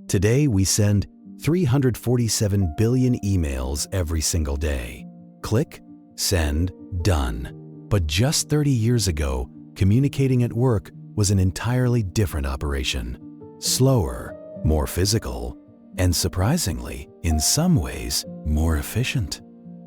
Today, we send 347 billion emails every single day. Click, send, done. But just 30 years ago, communicating at work was an entirely different operation. Slower, more physical, and surprisingly, in some ways, more efficient.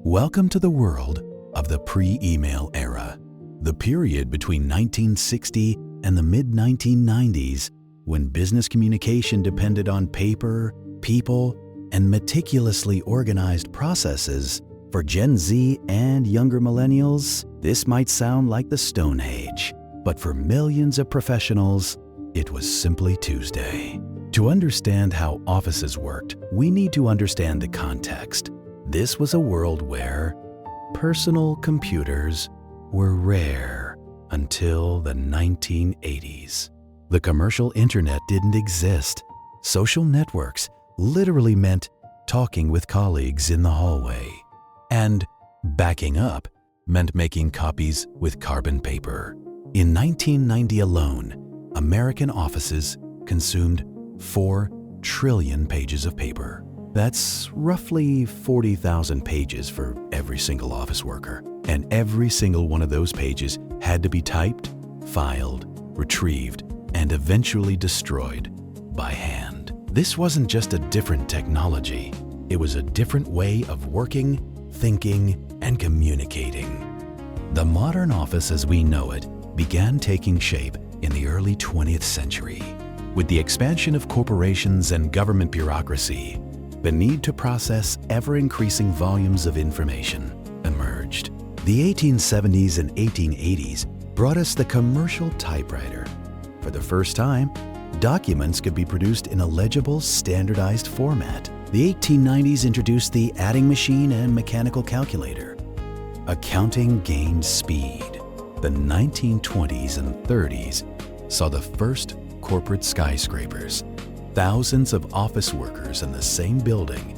Welcome to the world of the pre-email era, the period between 1960 and the mid-1990s when business communication depended on paper, people, and meticulously organized processes. For Gen Z and younger millennials, this might sound like the Stone Age, but for millions of professionals, it was simply Tuesday. To understand how offices worked, we need to understand the context. This was a world where personal computers were rare until the 1980s. The commercial internet didn't exist. Social networks literally meant talking with colleagues in the hallway. And backing up meant making copies with carbon paper. In 1990 alone, American offices consumed 4 trillion pages of paper. That's roughly 40,000 pages for every single office worker. And every single one of those pages had to be typed, filed, retrieved, and eventually destroyed by hand. This wasn't just a different technology. It was a different way of working, thinking, and communicating. The modern office as we know it began taking shape in the early 20th century. With the expansion of corporations and government bureaucracy, the need to process ever-increasing volumes of information emerged. The 1870s and 1880s brought us the commercial typewriter. For the first time, documents could be produced in a legible, standardized format. The 1890s introduced the adding machine and mechanical calculator. Accounting gained speed. The 1920s and 30s saw the first corporate skyscrapers. Thousands of office workers in the same building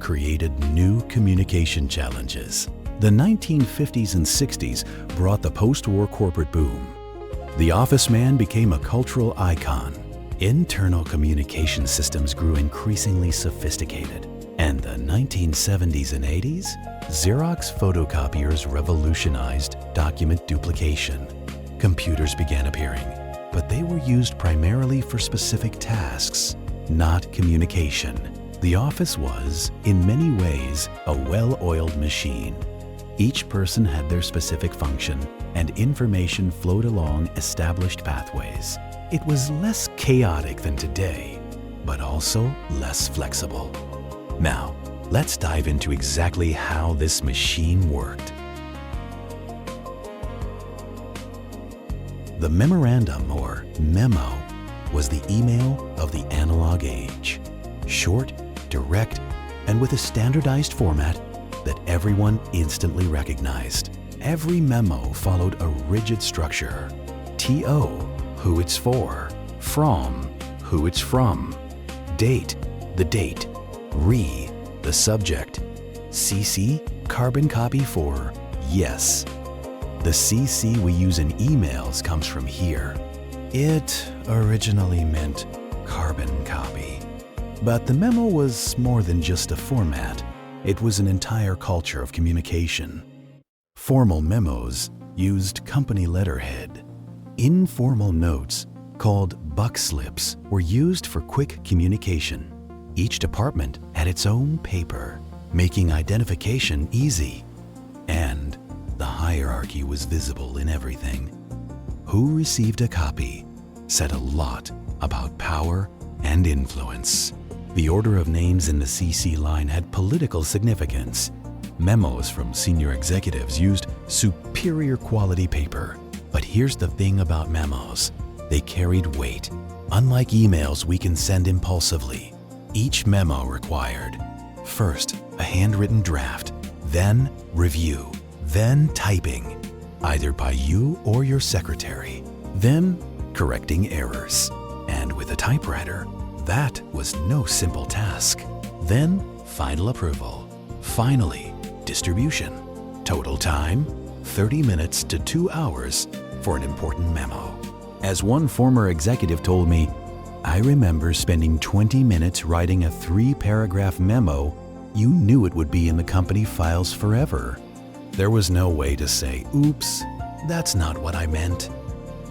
created new communication challenges. The 1950s and 60s brought the post-war corporate boom. The office man became a cultural icon. Internal communication systems grew increasingly sophisticated. And the 1970s and 80s, Xerox photocopiers revolutionized document duplication. Computers began appearing, but they were used primarily for specific tasks, not communication. The office was, in many ways, a well-oiled machine. Each person had their specific function, and information flowed along established pathways. It was less chaotic than today, but also less flexible. Now, let's dive into exactly how this machine worked. The memorandum, or memo, was the email of the analog age. Short, direct, and with a standardized format that everyone instantly recognized. Every memo followed a rigid structure. TO, who it's for. From, who it's from. Date, the date. Re, the subject. CC, carbon copy for yes. The CC we use in emails comes from here. It originally meant carbon copy. But the memo was more than just a format. It was an entire culture of communication. Formal memos used company letterhead. Informal notes, called buck slips, were used for quick communication. Each department had its own paper, making identification easy. And the hierarchy was visible in everything. Who received a copy said a lot about power and influence. The order of names in the CC line had political significance. Memos from senior executives used superior quality paper. But here's the thing about memos. They carried weight. Unlike emails we can send impulsively, each memo required, first, a handwritten draft, then review, then typing, either by you or your secretary, then correcting errors. And with a typewriter, that was no simple task. Then, final approval. Finally, distribution. Total time, 30 minutes to 2 hours for an important memo. As one former executive told me, I I remember spending 20 minutes writing a 3-paragraph memo. You knew it would be in the company files forever. There was no way to say, "Oops, that's not what I meant."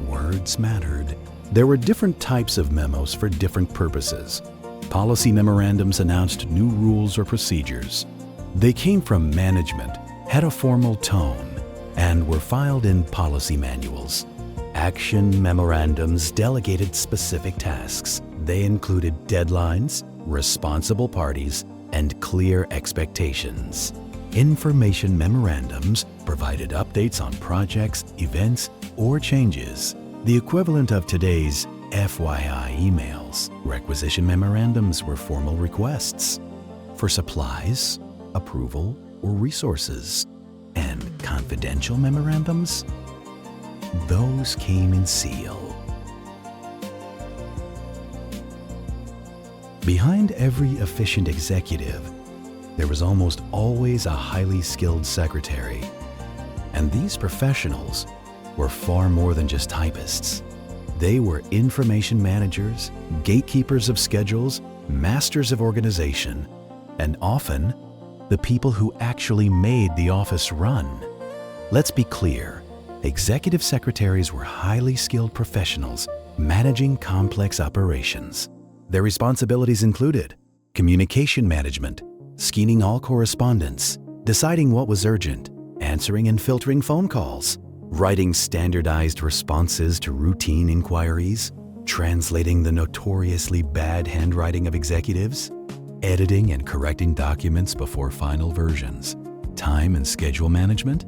Words mattered. There were different types of memos for different purposes. Policy memorandums announced new rules or procedures. They came from management, had a formal tone, and were filed in policy manuals. Action memorandums delegated specific tasks. They included deadlines, responsible parties, and clear expectations. Information memorandums provided updates on projects, events, or changes, the equivalent of today's FYI emails. Requisition memorandums were formal requests for supplies, approval, or resources. And confidential memorandums? Those came in seal. Behind every efficient executive, there was almost always a highly skilled secretary. And these professionals were far more than just typists. They were information managers, gatekeepers of schedules, masters of organization, and often the people who actually made the office run. Let's be clear, executive secretaries were highly skilled professionals managing complex operations. Their responsibilities included communication management, screening all correspondence, deciding what was urgent, answering and filtering phone calls, writing standardized responses to routine inquiries, translating the notoriously bad handwriting of executives, editing and correcting documents before final versions, time and schedule management,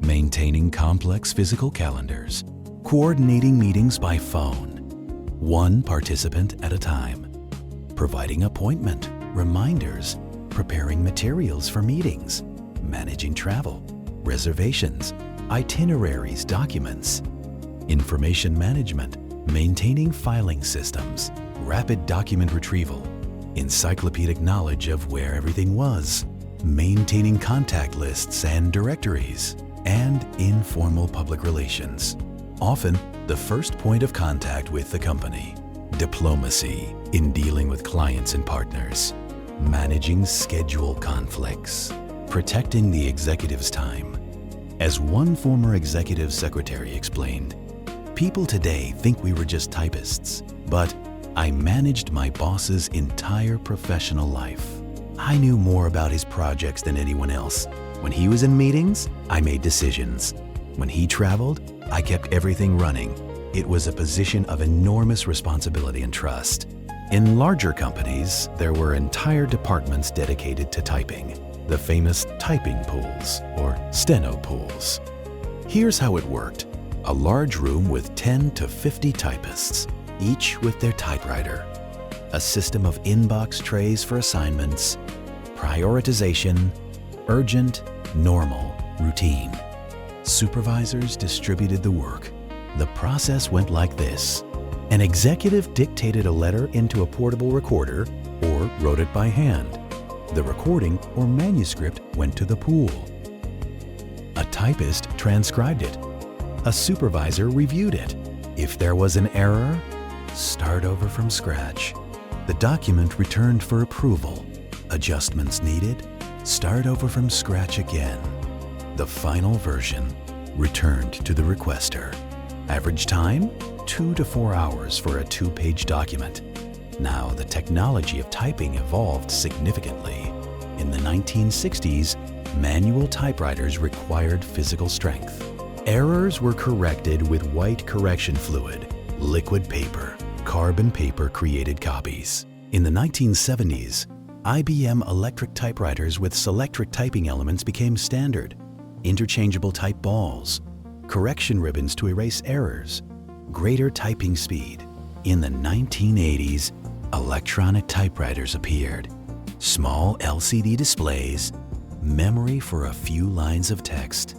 maintaining complex physical calendars, coordinating meetings by phone, one participant at a time, providing appointment, reminders, preparing materials for meetings, managing travel, reservations, itineraries, documents, information management, maintaining filing systems, rapid document retrieval, encyclopedic knowledge of where everything was, maintaining contact lists and directories, and informal public relations. Often, the first point of contact with the company. Diplomacy in dealing with clients and partners. Managing schedule conflicts. Protecting the executive's time. As one former executive secretary explained, "People today think we were just typists, but I managed my boss's entire professional life. I knew more about his projects than anyone else. When he was in meetings, I made decisions. When he traveled, I kept everything running. It was a position of enormous responsibility and trust." In larger companies, there were entire departments dedicated to typing, the famous typing pools or steno pools. Here's how it worked. A large room with 10 to 50 typists, each with their typewriter. A system of inbox trays for assignments, prioritization, urgent, normal, routine. Supervisors distributed the work. The process went like this. An executive dictated a letter into a portable recorder or wrote it by hand. The recording or manuscript went to the pool. A typist transcribed it. A supervisor reviewed it. If there was an error, start over from scratch. The document returned for approval. Adjustments needed, start over from scratch again. The final version returned to the requester. Average time, 2 to 4 hours for a 2-page document. Now, the technology of typing evolved significantly. In the 1960s, manual typewriters required physical strength. Errors were corrected with white correction fluid, liquid paper, carbon paper created copies. In the 1970s, IBM electric typewriters with Selectric typing elements became standard. Interchangeable type balls, correction ribbons to erase errors, greater typing speed. In the 1980s, electronic typewriters appeared. Small LCD displays, memory for a few lines of text,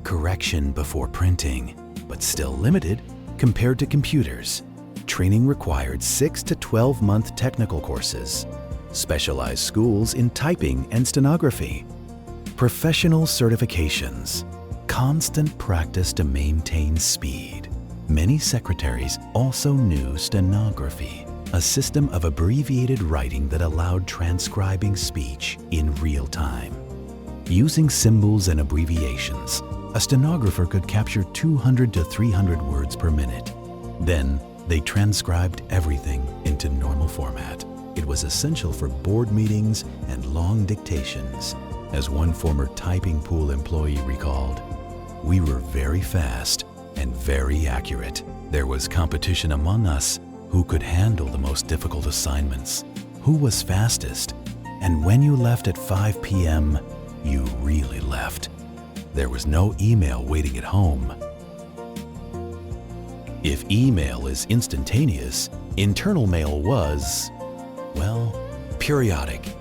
correction before printing, but still limited compared to computers. Training required 6 to 12-month technical courses, specialized schools in typing and stenography, professional certifications, constant practice to maintain speed. Many secretaries also knew stenography. a system of abbreviated writing that allowed transcribing speech in real time. Using symbols and abbreviations, a stenographer could capture 200 to 300 words per minute. Then, they transcribed everything into normal format. It was essential for board meetings and long dictations. As one former typing pool employee recalled, "We were very fast and very accurate. There was competition among us who could handle the most difficult assignments, who was fastest, and when you left at 5 p.m., you really left. There was no email waiting at home." If email is instantaneous, internal mail was, well, periodic.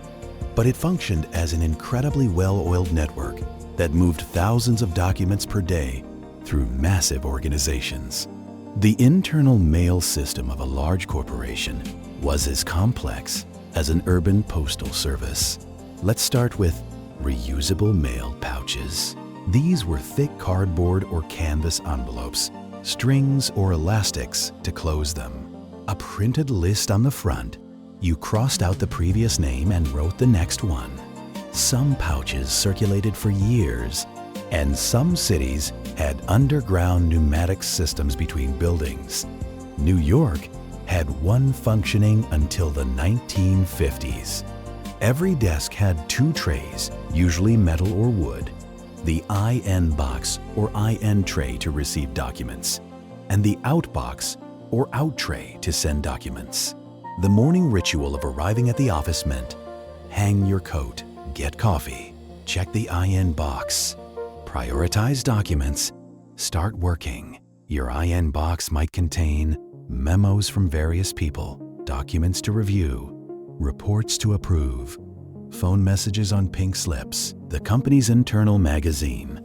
But it functioned as an incredibly well-oiled network that moved thousands of documents per day through massive organizations. The internal mail system of a large corporation was as complex as an urban postal service. Let's start with reusable mail pouches. These were thick cardboard or canvas envelopes, strings or elastics to close them. A printed list on the front. You crossed out the previous name and wrote the next one. Some pouches circulated for years, and some cities had underground pneumatic systems between buildings. New York had one functioning until the 1950s. Every desk had 2 trays, usually metal or wood, the IN box or IN tray to receive documents, and the out box or out tray to send documents. The morning ritual of arriving at the office meant hang your coat, get coffee, check the IN box, prioritize documents, start working. Your IN box might contain memos from various people, documents to review, reports to approve, phone messages on pink slips, the company's internal magazine,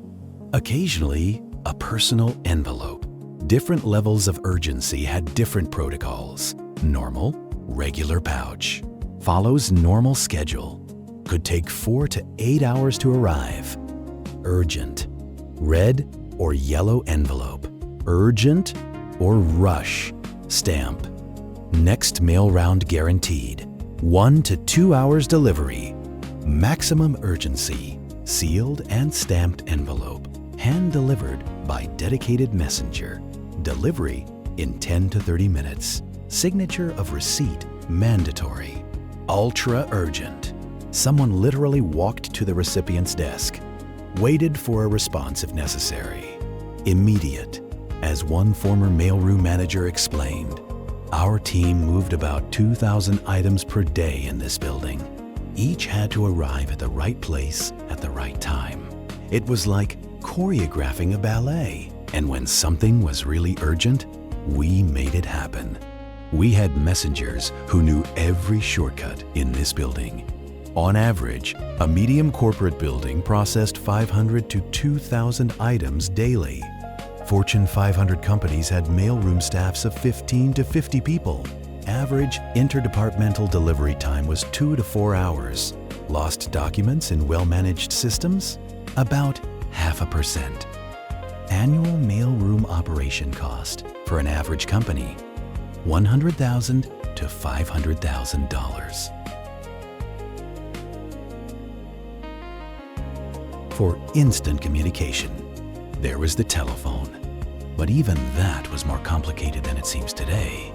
occasionally a personal envelope. Different levels of urgency had different protocols. Normal, regular pouch. Follows normal schedule. Could take 4 to 8 hours to arrive. Urgent, red or yellow envelope. Urgent or rush, stamp. Next mail round guaranteed. 1 to 2 hours delivery. Maximum urgency, sealed and stamped envelope. Hand delivered by dedicated messenger. Delivery in 10 to 30 minutes. Signature of receipt mandatory. Ultra urgent. Someone literally walked to the recipient's desk, waited for a response if necessary. Immediate. As one former mailroom manager explained, our team moved about 2,000 items per day in this building. Each had to arrive at the right place at the right time. It was like choreographing a ballet. And when something was really urgent, we made it happen. We had messengers who knew every shortcut in this building. On average, a medium corporate building processed 500 to 2,000 items daily. Fortune 500 companies had mailroom staffs of 15 to 50 people. Average interdepartmental delivery time was 2 to 4 hours. Lost documents in well-managed systems? About 0.5%. Annual mailroom operation cost for an average company, $100,000 to $500,000. For instant communication, there was the telephone. But even that was more complicated than it seems today.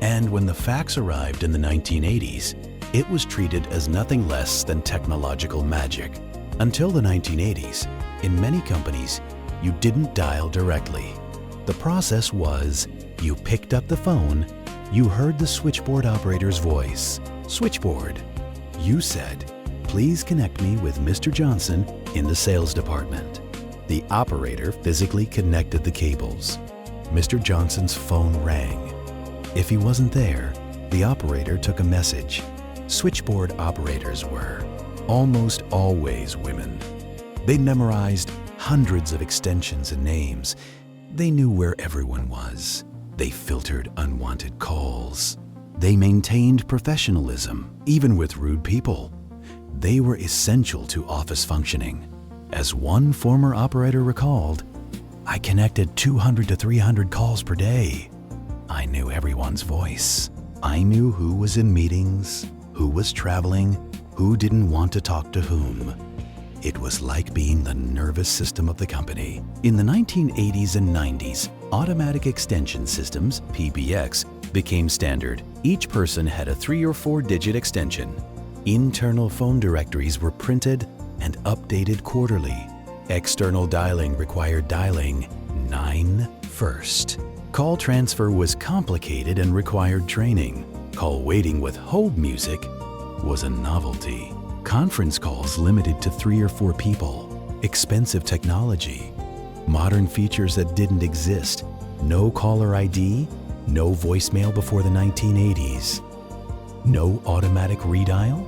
And when the fax arrived in the 1980s, it was treated as nothing less than technological magic. Until the 1980s, in many companies, you didn't dial directly. The process was, you picked up the phone, you heard the switchboard operator's voice. Switchboard. You said, "Please connect me with Mr. Johnson in the sales department." The operator physically connected the cables. Mr. Johnson's phone rang. If he wasn't there, the operator took a message. Switchboard operators were almost always women. They memorized hundreds of extensions and names. They knew where everyone was. They filtered unwanted calls. They maintained professionalism, even with rude people. They were essential to office functioning. As one former operator recalled, "I connected 200 to 300 calls per day. I knew everyone's voice. I knew who was in meetings, who was traveling, who didn't want to talk to whom. It was like being the nervous system of the company. In the 1980s and 90s, automatic extension systems, PBX, became standard. Each person had a 3 or 4-digit extension. Internal phone directories were printed and updated quarterly. External dialing required dialing 9 first. Call transfer was complicated and required training. Call waiting with hold music was a novelty. Conference calls limited to 3 or 4 people. Expensive technology. Modern features that didn't exist. No caller ID, no voicemail before the 1980s. No automatic redial,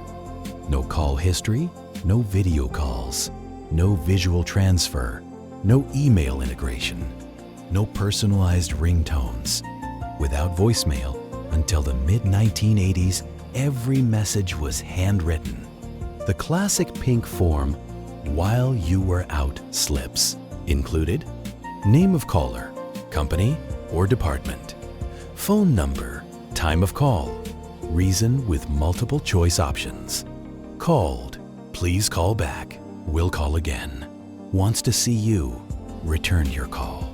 no call history, no video calls, no visual transfer, no email integration, no personalized ringtones. Without voicemail, until the mid-1980s, every message was handwritten. The classic pink form, "While you were out" slips included name of caller, company or department, phone number, time of call, reason with multiple choice options. Called, please call back, will call again. Wants to see you, return your call.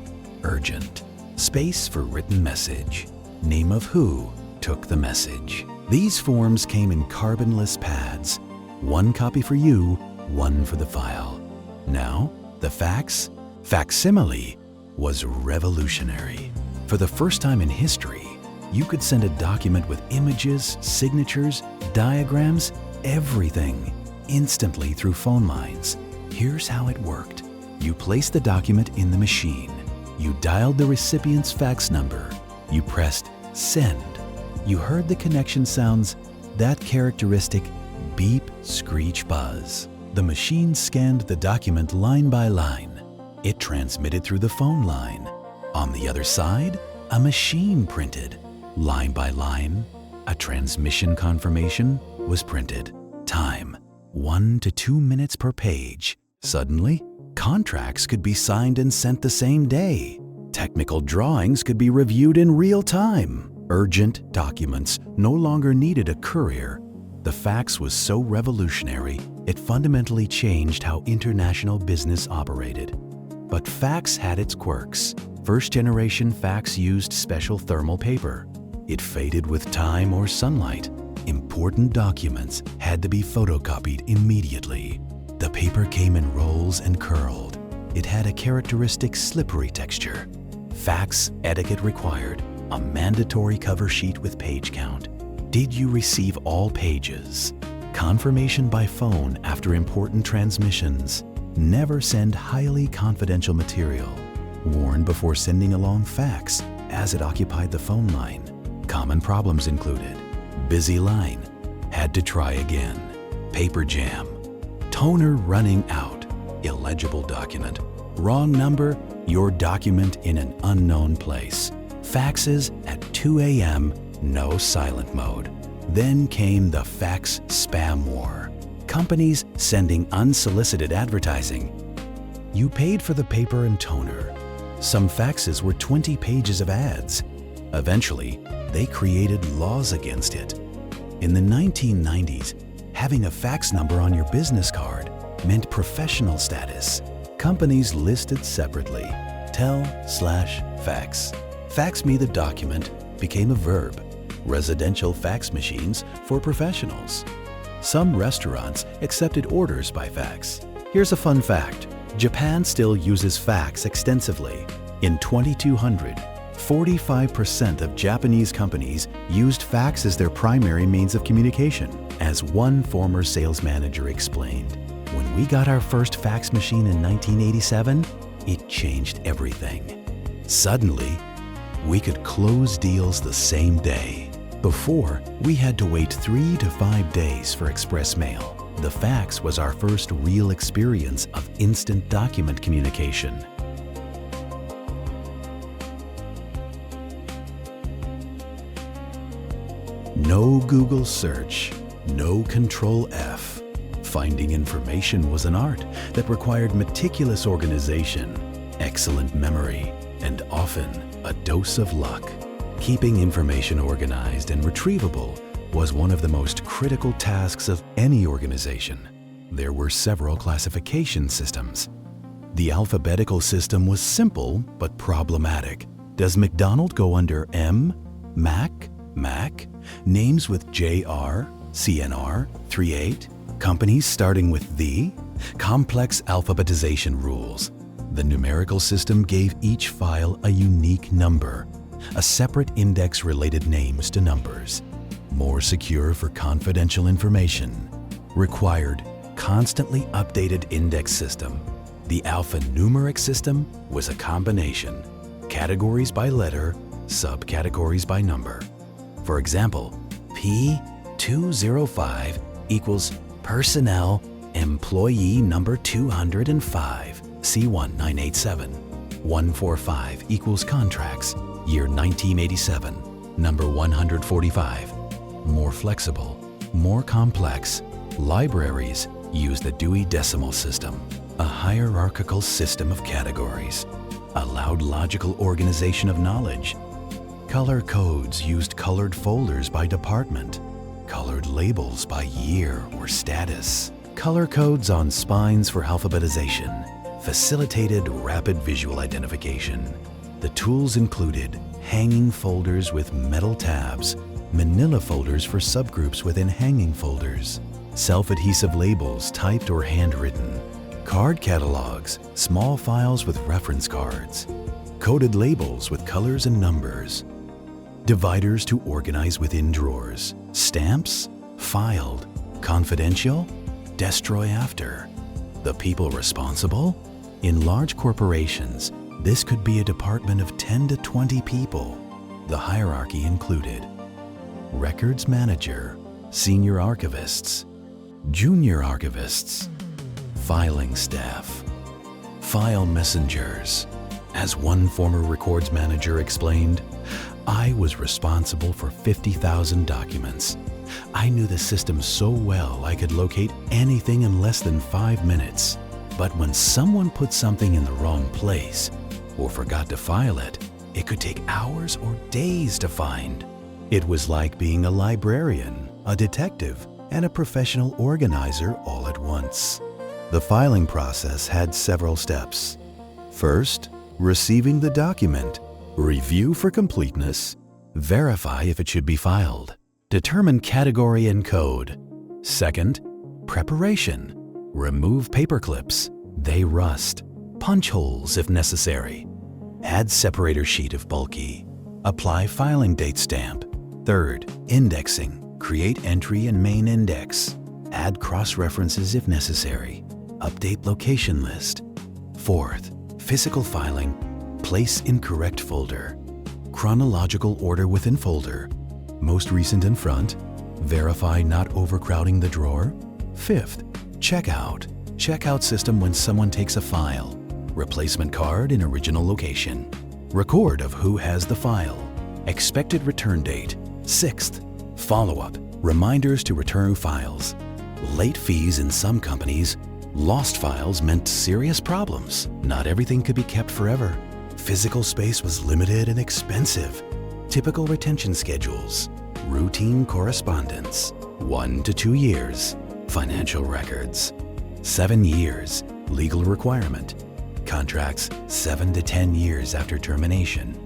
Urgent, space for written message. Name of who took the message. These forms came in carbonless pads. 1 copy for you, 1 for the file. Now, the fax, facsimile, was revolutionary. For the first time in history, you could send a document with images, signatures, diagrams, everything, instantly through phone lines. Here's how it worked. You placed the document in the machine. You dialed the recipient's fax number. You pressed send. You heard the connection sounds, that characteristic beep, screech, buzz. The machine scanned the document line by line. It transmitted through the phone line. On the other side, a machine printed. Line by line, a transmission confirmation was printed. Time, 1 to 2 minutes per page. Suddenly, contracts could be signed and sent the same day. Technical drawings could be reviewed in real time. Urgent documents no longer needed a courier. The fax was so revolutionary, it fundamentally changed how international business operated. But fax had its quirks. First-generation fax used special thermal paper. It faded with time or sunlight. Important documents had to be photocopied immediately. The paper came in rolls and curled. It had a characteristic slippery texture. Fax etiquette required a mandatory cover sheet with page count. Did you receive all pages? Confirmation by phone after important transmissions. Never send highly confidential material. Warn before sending along fax, as it occupied the phone line. Common problems included busy line, had to try again, paper jam, toner running out, illegible document, wrong number, your document in an unknown place, faxes at 2 a.m., no silent mode. Then came the fax spam war. Companies sending unsolicited advertising. You paid for the paper and toner. Some faxes were 20 pages of ads. Eventually, they created laws against it. In the 1990s, having a fax number on your business card meant professional status. Companies listed separately, tel/fax. Fax me the document became a verb. Residential fax machines for professionals. Some restaurants accepted orders by fax. Here's a fun fact. Japan still uses fax extensively. In 2200, 45% of Japanese companies used fax as their primary means of communication. As one former sales manager explained, when we got our first fax machine in 1987, it changed everything. Suddenly, we could close deals the same day. Before, we had to wait 3 to 5 days for express mail. The fax was our first real experience of instant document communication. No Google search, no Control F. Finding information was an art that required meticulous organization, excellent memory, and often a dose of luck. Keeping information organized and retrievable was one of the most critical tasks of any organization. There were several classification systems. The alphabetical system was simple but problematic. Does McDonald go under M, Mac, names with JR, CNR, 38, companies starting with the? Complex alphabetization rules. The numerical system gave each file a unique number, a separate index related names to numbers. More secure for confidential information. Required constantly updated index system. The alphanumeric system was a combination, categories by letter, subcategories by number. For example, P205 equals personnel employee number 205, C1987. 145 equals contracts, year 1987, number 145. More flexible, more complex, libraries use the Dewey Decimal System, a hierarchical system of categories, allowed logical organization of knowledge. Color codes used colored folders by department, colored labels by year or status. Color codes on spines for alphabetization facilitated rapid visual identification. The tools included hanging folders with metal tabs, manila folders for subgroups within hanging folders, self-adhesive labels typed or handwritten, card catalogs, small files with reference cards, coded labels with colors and numbers, dividers to organize within drawers, stamps, filed, confidential, destroy after. The people responsible? In large corporations, this could be a department of 10 to 20 people. The hierarchy included records manager, senior archivists, junior archivists, filing staff, file messengers. As one former records manager explained, I was responsible for 50,000 documents. I knew the system so well I could locate anything in less than 5 minutes. But when someone put something in the wrong place or forgot to file it, it could take hours or days to find. It was like being a librarian, a detective, and a professional organizer all at once. The filing process had several steps. First, receiving the document, review for completeness, verify if it should be filed, determine category and code. Second, preparation, remove paper clips, they rust, punch holes if necessary, add separator sheet if bulky, apply filing date stamp. Third, indexing, create entry and main index, add cross-references if necessary, update location list. Fourth, physical filing, place in correct folder, chronological order within folder, most recent in front, verify not overcrowding the drawer. Fifth, checkout system when someone takes a file, replacement card in original location, record of who has the file, expected return date. Sixth, follow-up, reminders to return files, late fees in some companies. Lost files meant serious problems. Not everything could be kept forever. Physical space was limited and expensive. Typical retention schedules. Routine correspondence. 1 to 2 years. Financial records. 7 years. Legal requirement. Contracts 7 to 10 years after termination.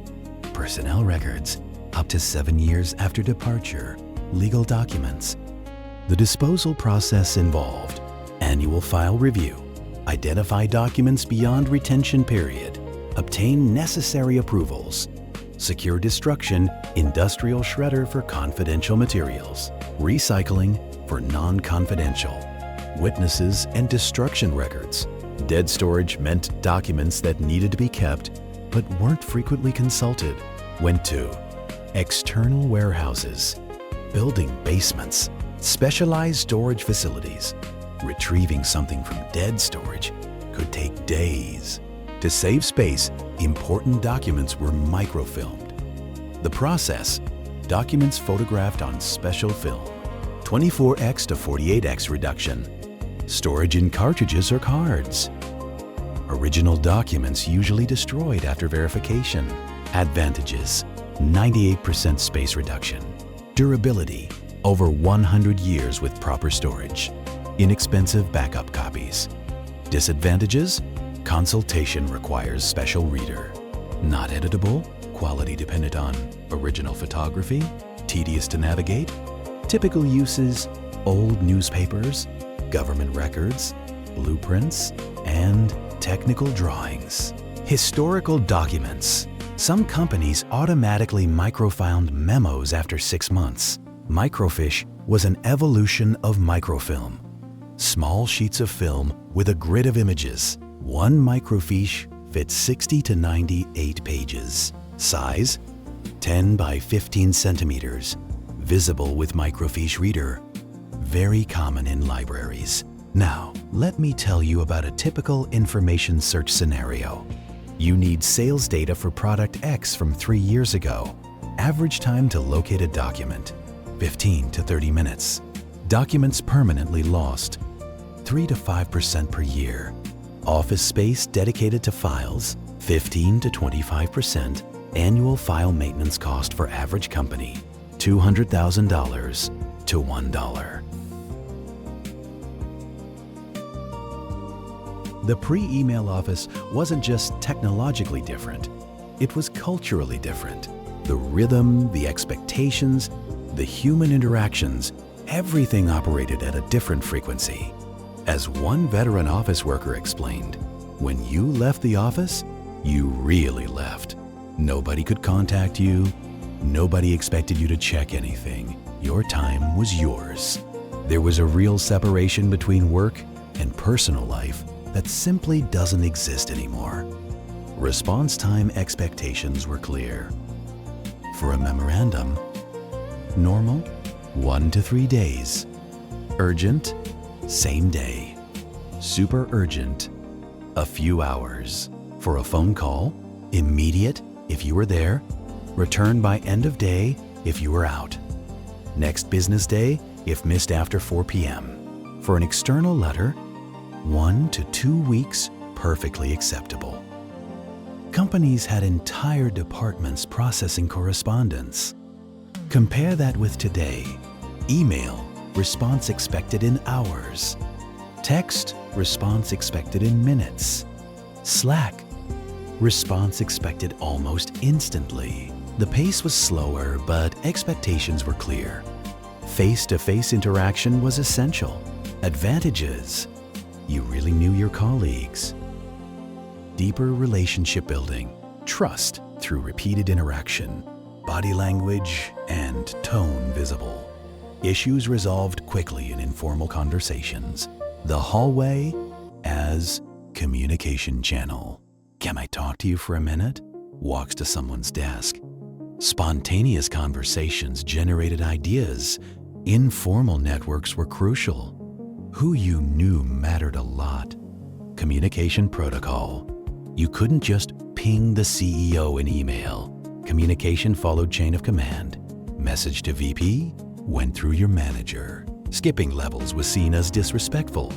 Personnel records up to 7 years after departure. Legal documents. The disposal process involved annual file review, identify documents beyond retention period, obtain necessary approvals, secure destruction, industrial shredder for confidential materials, recycling for non-confidential, witnesses and destruction records. Dead storage meant documents that needed to be kept but weren't frequently consulted. Went to external warehouses, building basements, specialized storage facilities. Retrieving something from dead storage could take days. To save space, important documents were microfilmed. The process, documents photographed on special film, 24x to 48x reduction, storage in cartridges or cards. Original documents usually destroyed after verification. Advantages, 98% space reduction. Durability, over 100 years with proper storage. Inexpensive backup copies. Disadvantages? Consultation requires special reader. Not editable, quality dependent on original photography, tedious to navigate. Typical uses: old newspapers, government records, blueprints, and technical drawings. Historical documents. Some companies automatically microfound memos after 6 months. Microfiche was an evolution of microfilm. Small sheets of film with a grid of images. One microfiche fits 60 to 98 pages. Size: 10 by 15 centimeters. Visible with microfiche reader. Very common in libraries. Now, let me tell you about a typical information search scenario. You need sales data for product X from 3 years ago. Average time to locate a document: 15 to 30 minutes. Documents permanently lost: 3 to 5% per year. Office space dedicated to files: 15 to 25%. Annual file maintenance cost for average company: $200,000 to $1. The pre-email office wasn't just technologically different, it was culturally different. The rhythm, the expectations, the human interactions, everything operated at a different frequency. As one veteran office worker explained, when you left the office, you really left. Nobody could contact you. Nobody expected you to check anything. Your time was yours. There was a real separation between work and personal life that simply doesn't exist anymore. Response time expectations were clear. For a memorandum, normal, 1 to 3 days. Urgent, same day. Super urgent, a few hours. For a phone call, immediate if you were there. Return by end of day if you were out. Next business day if missed after 4 p.m. For an external letter, 1 to 2 weeks, perfectly acceptable. Companies had entire departments processing correspondence. Compare that with today. Email, response expected in hours. Text, response expected in minutes. Slack, response expected almost instantly. The pace was slower, but expectations were clear. Face-to-face interaction was essential. Advantages: you really knew your colleagues. Deeper relationship building, trust through repeated interaction, body language and tone visible. Issues resolved quickly in informal conversations. The hallway as communication channel. Can I talk to you for a minute? Walks to someone's desk. Spontaneous conversations generated ideas. Informal networks were crucial. Who you knew mattered a lot. Communication protocol. You couldn't just ping the CEO in email. Communication followed chain of command. Message to VP went through your manager. Skipping levels was seen as disrespectful.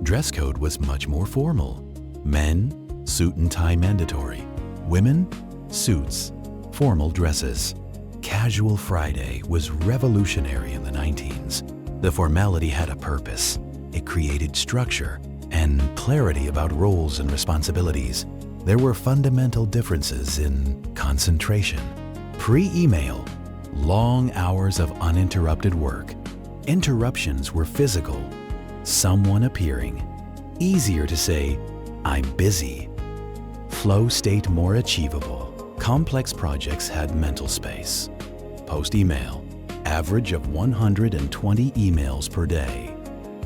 Dress code was much more formal. Men, suit and tie mandatory. Women, suits, formal dresses. Casual Friday was revolutionary in the 19s. The formality had a purpose. It created structure and clarity about roles and responsibilities. There were fundamental differences in concentration. Pre-email, long hours of uninterrupted work. Interruptions were physical. Someone appearing. Easier to say, "I'm busy." Flow state more achievable. Complex projects had mental space. Post-email, average of 120 emails per day.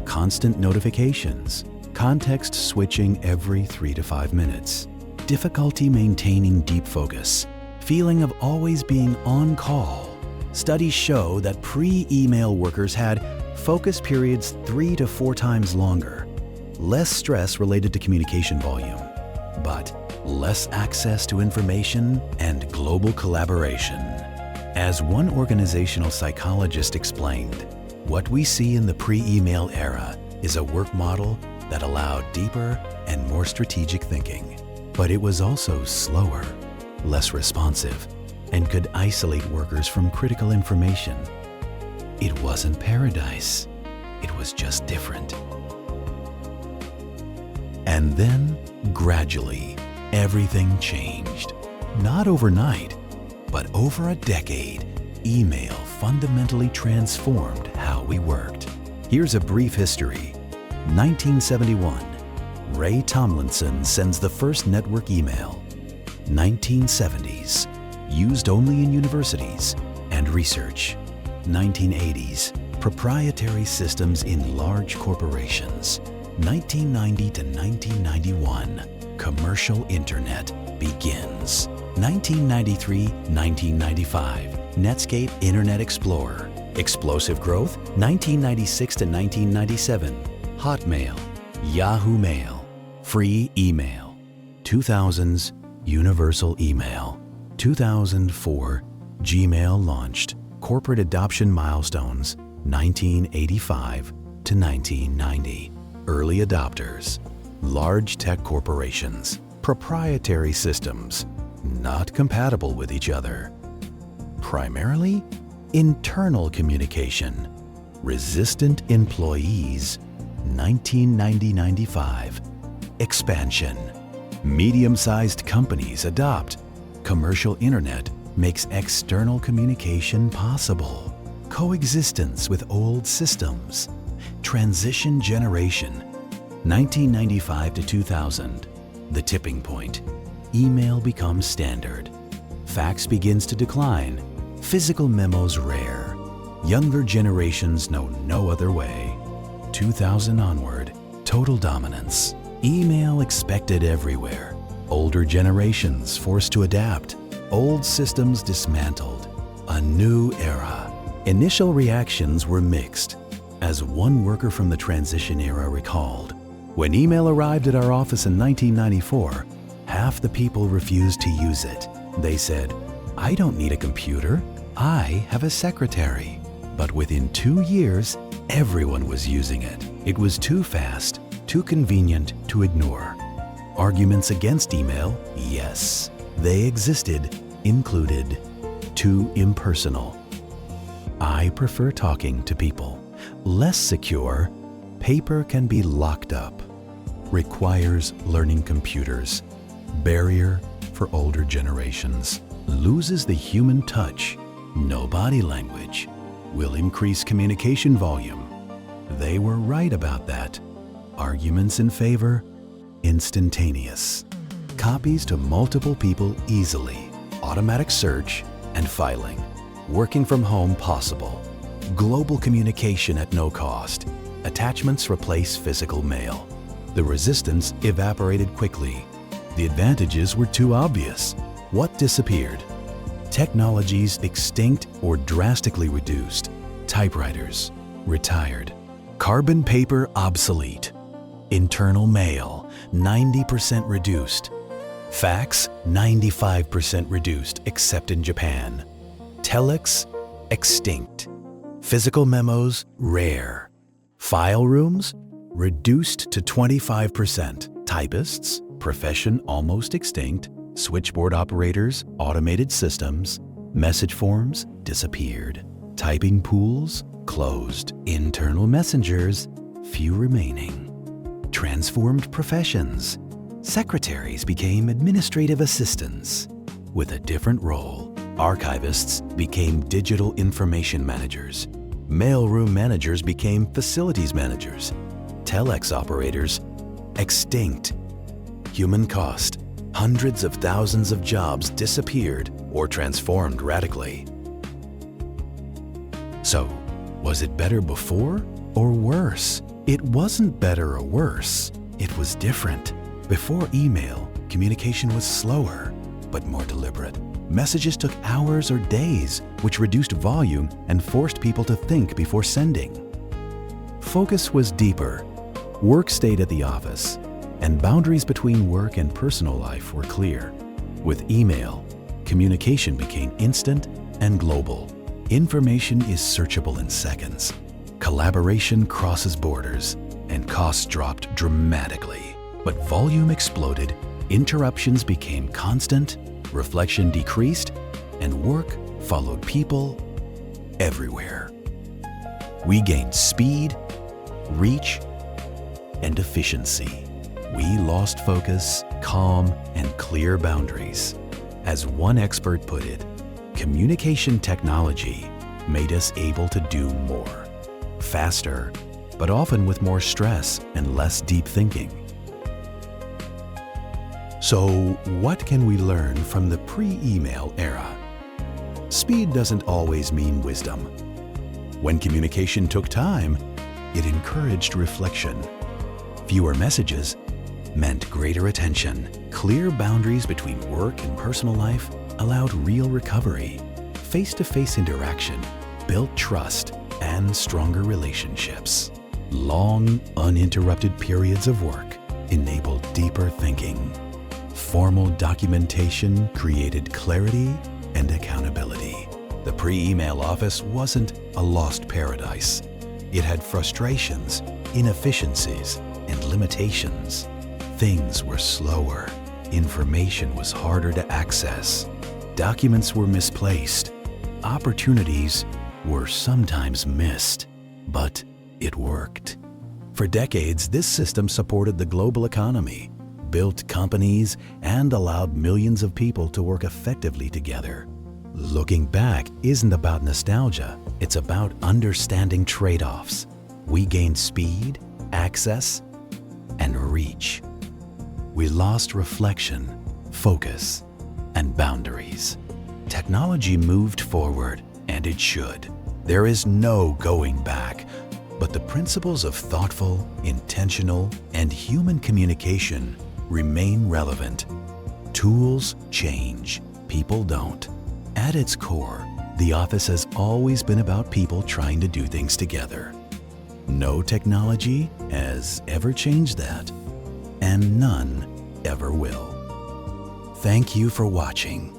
Constant notifications. Context switching every 3 to 5 minutes. Difficulty maintaining deep focus. Feeling of always being on call. Studies show that pre-email workers had focus periods 3 to 4 times longer. Less stress related to communication volume, but less access to information and global collaboration. As one organizational psychologist explained, what we see in the pre-email era is a work model that allowed deeper and more strategic thinking. But it was also slower, less responsive, and could isolate workers from critical information. It wasn't paradise. It was just different. And then, gradually, everything changed. Not overnight, but over a decade, email fundamentally transformed how we worked. Here's a brief history. 1971, Ray Tomlinson sends the first network email. 1970s, used only in universities and research. 1980s, proprietary systems in large corporations. 1990 to 1991, commercial internet begins. 1993-1995, Netscape Internet Explorer. Explosive growth, 1996 to 1997, Hotmail, Yahoo Mail, free email. 2000s, universal email. 2004, Gmail launched. Corporate adoption milestones, 1985 to 1990. Early adopters, large tech corporations, proprietary systems, not compatible with each other. Primarily, internal communication, resistant employees, 1990-95. Expansion, medium-sized companies adopt. Commercial internet makes external communication possible. Coexistence with old systems. Transition generation, 1995 to 2000. The tipping point. Email becomes standard. Fax begins to decline. Physical memos rare. Younger generations know no other way. 2000 onward, total dominance. Email expected everywhere. Older generations forced to adapt. Old systems dismantled. A new era. Initial reactions were mixed. As one worker from the transition era recalled, when email arrived at our office in 1994, half the people refused to use it. They said, "I don't need a computer. I have a secretary." But within 2 years, everyone was using it. It was too fast, too convenient to ignore. Arguments against email? Yes, they existed, included too impersonal. I prefer talking to people. Less secure, paper can be locked up. Requires learning computers. Barrier for older generations. Loses the human touch. No body language. Will increase communication volume. They were right about that. Arguments in favor? Instantaneous. Copies to multiple people easily. Automatic search and filing. Working from home possible. Global communication at no cost. Attachments replace physical mail. The resistance evaporated quickly. The advantages were too obvious. What disappeared? Technologies extinct or drastically reduced. Typewriters retired. Carbon paper obsolete. Internal mail 90% reduced. Fax 95% reduced except in Japan. Telex extinct. Physical memos rare. File rooms reduced to 25%. Typists, profession almost extinct. Switchboard operators, automated systems. Message forms disappeared. Typing pools closed. Internal messengers, few remaining. Transformed professions. Secretaries became administrative assistants with a different role. Archivists became digital information managers. Mailroom managers became facilities managers. Telex operators extinct. Human cost. Hundreds of thousands of jobs disappeared or transformed radically. So, was it better before or worse? It wasn't better or worse. It was different. Before email, communication was slower, but more deliberate. Messages took hours or days, which reduced volume and forced people to think before sending. Focus was deeper. Work stayed at the office, and boundaries between work and personal life were clear. With email, communication became instant and global. Information is searchable in seconds. Collaboration crosses borders, and costs dropped dramatically. But volume exploded, interruptions became constant, reflection decreased, and work followed people everywhere. We gained speed, reach, and efficiency. We lost focus, calm, and clear boundaries. As one expert put it, communication technology made us able to do more, faster, but often with more stress and less deep thinking. So, what can we learn from the pre-email era? Speed doesn't always mean wisdom. When communication took time, it encouraged reflection. Fewer messages meant greater attention. Clear boundaries between work and personal life allowed real recovery. Face-to-face interaction built trust and stronger relationships. Long, uninterrupted periods of work enabled deeper thinking. Formal documentation created clarity and accountability. The pre-email office wasn't a lost paradise. It had frustrations, inefficiencies, and limitations. Things were slower. Information was harder to access. Documents were misplaced. Opportunities were sometimes missed. But it worked. For decades, this system supported the global economy, built companies, and allowed millions of people to work effectively together. Looking back isn't about nostalgia, it's about understanding trade-offs. We gained speed, access, and reach. We lost reflection, focus, and boundaries. Technology moved forward, and it should. There is no going back, but the principles of thoughtful, intentional, and human communication remain relevant. Tools change, people don't. At its core, the office has always been about people trying to do things together. No technology has ever changed that, and none ever will. Thank you for watching.